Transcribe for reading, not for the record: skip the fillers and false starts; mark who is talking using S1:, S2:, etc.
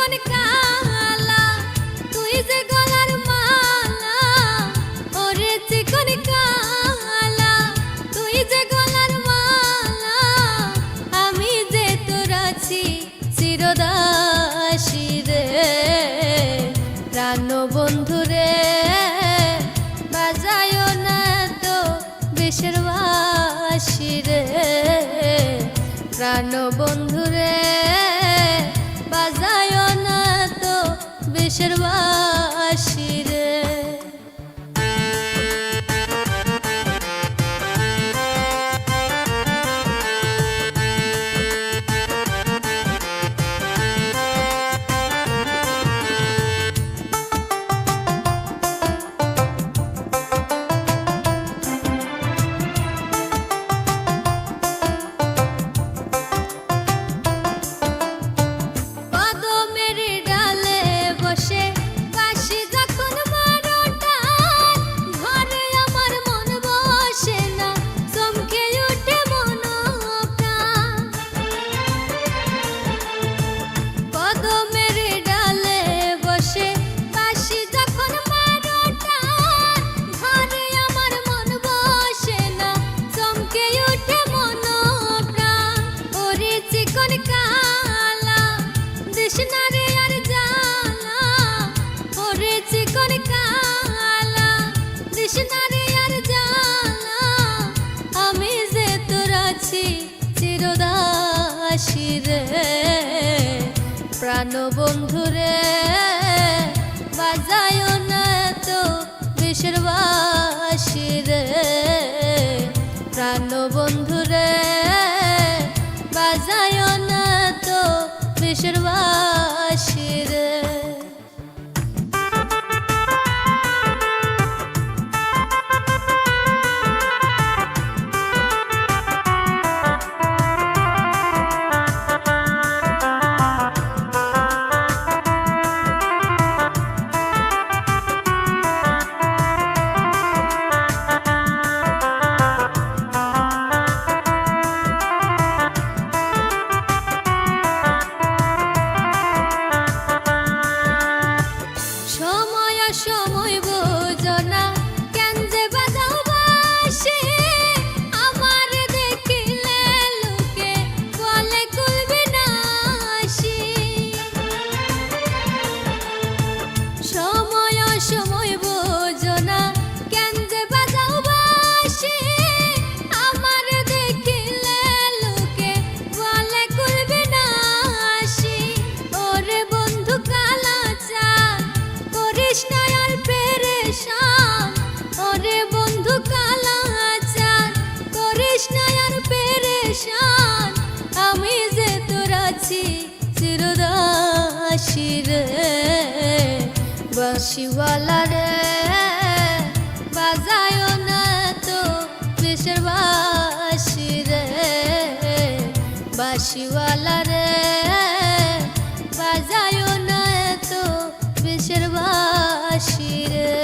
S1: চিকন কালা তুই যে গলার মালা ওরে চিকন কালা তুই যে গলার মালা আমি যে তোর আছি চিরদাসী রে প্রাণ বন্ধু রে বাজায় না তো বিষের বাঁশি রে প্রাণ বন্ধু রে বাজায় না তো বিষের বাঁশি রে চিরদাসী রে প্রাণ বন্ধু রে বাজায় না তো বিষের বাঁশি রে প্রাণ বন্ধু রে বাজায় না তো বিষের বাঁশি রে সময় বোঝো না কেন যে বাজাও বাঁশি আমার দেখিলে লোকে বলে কুলবে নাশি সময় বোঝো না কেন যে বাজাও বাঁশি আমার দেখিলে লোকে বলে কুলবে নাশি ওরে বন্ধু কালা চা কৃষ্ণ আর পেরেশান ওরে বন্ধু কালা চান কৃষ্ণ আর পেরেশান আমি যে তোর আছি চিরদাসী রে বাঁশিওয়ালা রে বাজায় না তো বিষের বাঁশি রে বাঁশিওয়ালা রে বাজায় না তো বিষের বাঁশি রে